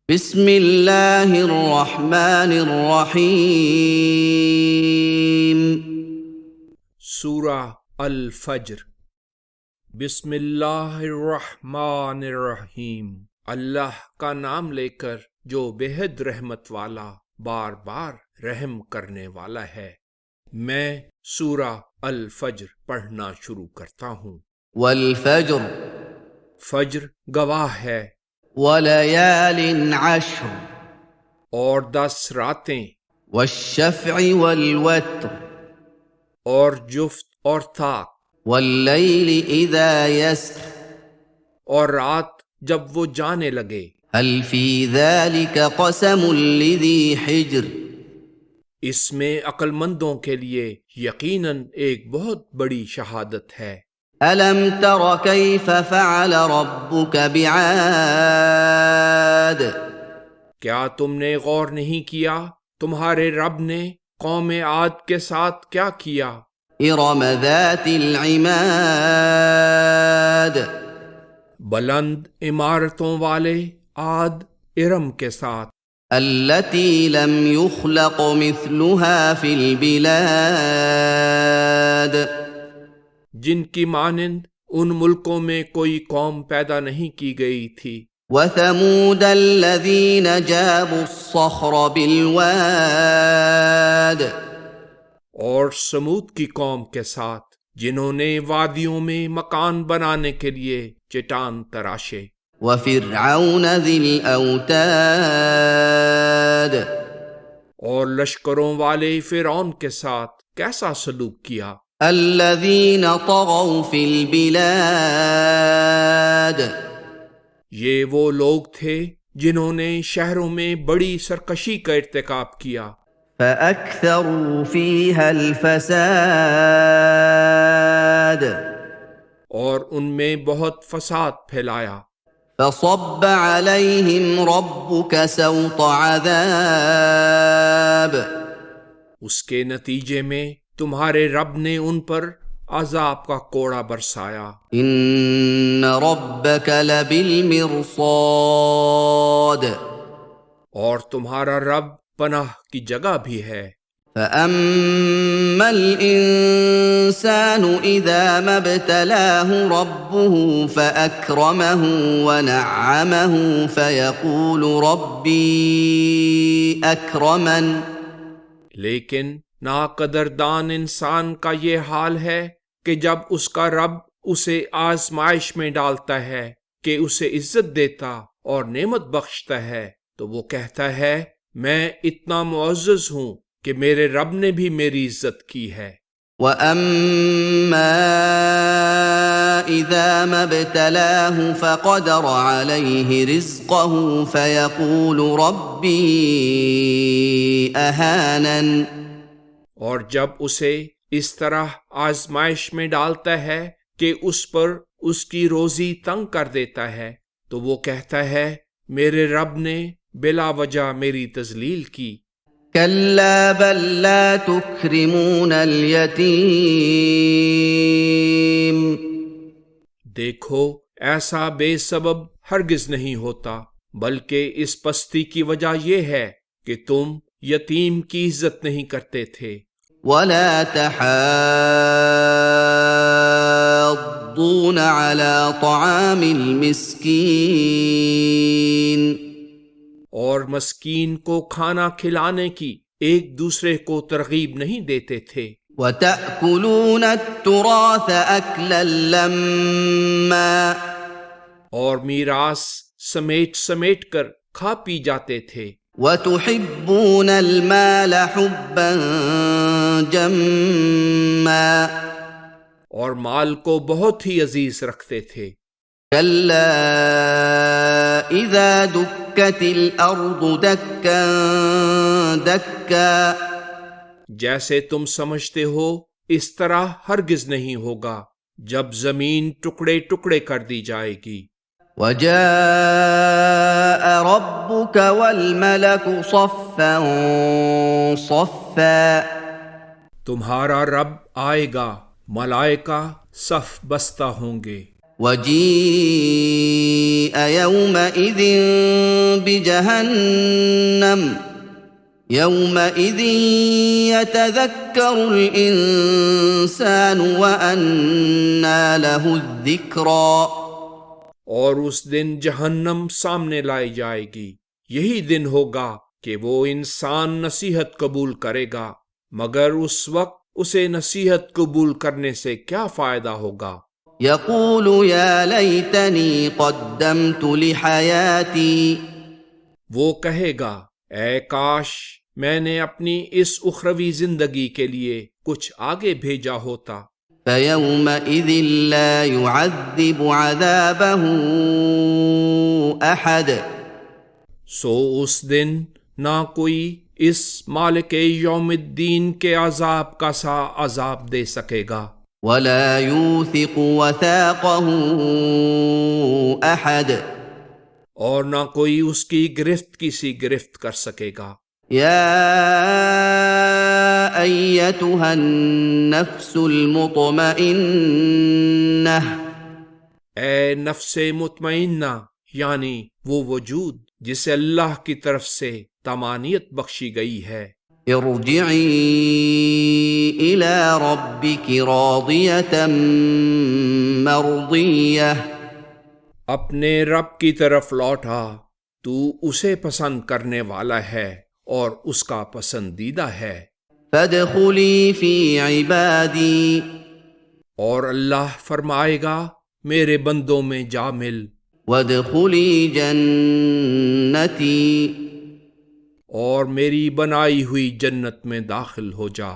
بسم اللہ الرحمن الرحیم۔ سورہ الفجر۔ بسم اللہ الرحمن الرحیم، اللہ کا نام لے کر جو بےحد رحمت والا بار بار رحم کرنے والا ہے۔ میں سورہ الفجر پڑھنا شروع کرتا ہوں۔ والفجر فجر گواہ ہے، وليال عشر اور 10 راتیں، والشفع والوتر اور جفت اور طاق، والليل إذا يسر اور رات جب وہ جانے لگے۔ هل في ذلك قسم لذي حجر، اس میں عقل مندوں کے لیے یقیناً ایک بہت بڑی شہادت ہے۔ ألم تر كيف فعل ربك بعاد، کیا تم نے غور نہیں کیا تمہارے رب نے قوم عاد کے ساتھ کیا کیا؟ إرم ذات العماد، بلند عمارتوں والے عاد ارم کے ساتھ، التي لم يخلق مثلها في البلاد، جن کی مانند ان ملکوں میں کوئی قوم پیدا نہیں کی گئی تھی۔ وثمود الذين جابوا الصخر بالواد، اور سمود کی قوم کے ساتھ جنہوں نے وادیوں میں مکان بنانے کے لیے چٹان تراشے۔ وفرعون ذي الأوتاد، اور لشکروں والے فرعون کے ساتھ کیسا سلوک کیا؟ الذين طغوا في البلاد، یہ وہ لوگ تھے جنہوں نے شہروں میں بڑی سرکشی کا ارتکاب کیا، فأكثروا فيها الفساد، اور ان میں بہت فساد پھیلایا۔ فصب عليهم ربك سوط عذاب، اس کے نتیجے میں تمہارے رب نے ان پر عذاب کا کوڑا برسایا۔ ان ربك لبالمرصاد، اور تمہارا رب پناہ کی جگہ بھی ہے۔ فأما الإنسان إذا ما ابتلاه ربه فأكرمه ونعمه فيقول ربي أكرمن، لیکن ناقدردان انسان کا یہ حال ہے کہ جب اس کا رب اسے آزمائش میں ڈالتا ہے کہ اسے عزت دیتا اور نعمت بخشتا ہے تو وہ کہتا ہے میں اتنا معزز ہوں کہ میرے رب نے بھی میری عزت کی ہے۔ وَأَمَّا إِذَا مَا ابْتَلَاهُ فَقَدَرَ عَلَيْهِ رِزْقَهُ فَيَقُولُ رَبِّي أَهَانَنِ، اور جب اسے اس طرح آزمائش میں ڈالتا ہے کہ اس پر اس کی روزی تنگ کر دیتا ہے تو وہ کہتا ہے میرے رب نے بلا وجہ میری تذلیل کی۔ كَلَّا بَل لَّا تُكْرِمُونَ الْيَتِيمَ، دیکھو ایسا بے سبب ہرگز نہیں ہوتا، بلکہ اس پستی کی وجہ یہ ہے کہ تم یتیم کی عزت نہیں کرتے تھے۔ وَلَا تَحَاضُّونَ عَلَى طَعَامِ الْمِسْكِينِ، اور مسکین کو کھانا کھلانے کی ایک دوسرے کو ترغیب نہیں دیتے تھے۔ وَتَأْكُلُونَ التُّرَاثَ أَكْلًا لَمًّا، اور میراث سمیٹ سمیٹ کر کھا پی جاتے تھے۔ وَتُحِبُّونَ الْمَالَ حُبًّا جَمًّا، اور مال کو بہت ہی عزیز رکھتے تھے۔ كَلَّا إِذَا دُكَّتِ الْأَرْضُ دَكًّا دَكًّا، جیسے تم سمجھتے ہو اس طرح ہرگز نہیں ہوگا جب زمین ٹکڑے ٹکڑے کر دی جائے گی۔ وَجَاءَ رَبُّكَ وَالْمَلَكُ صَفًّا صَفًّا، تمہارا رب آئے گا، ملائکہ صف بستہ ہوں گے۔ وجيء يومئذ بجهنم يومئذ يتذكر الإنسان وأنى له الذكرى اور اس دن جہنم سامنے لائی جائے گی، یہی دن ہوگا کہ وہ انسان نصیحت قبول کرے گا، مگر اس وقت اسے نصیحت قبول کرنے سے کیا فائدہ ہوگا؟ يقول يا ليتني قدمت لحياتي وہ کہے گا اے کاش میں نے اپنی اس اخروی زندگی کے لیے کچھ آگے بھیجا ہوتا۔ فيومئذ لا يعذب عذابه أحد سو اس دن نہ کوئی اس مالک یوم الدین کے عذاب کا سا عذاب دے سکے گا، ولا يوثق وثاقه أحد اور نہ کوئی اس کی گرفت کسی گرفت کر سکے گا۔ يا أيتها النفس المطمئنة اے نفس مطمئنہ، یعنی وہ وجود جسے اللہ کی طرف سے طمانیت بخشی گئی ہے، ارجعي إلى ربك راضية مرضية اپنے رب کی طرف لوٹا، تو اسے پسند کرنے والا ہے اور اس کا پسندیدہ ہے۔ فادخلي في عبادي اور اللہ فرمائے گا میرے بندوں میں جا مل، وادخلي جنتي اور میری بنائی ہوئی جنت میں داخل ہو جا۔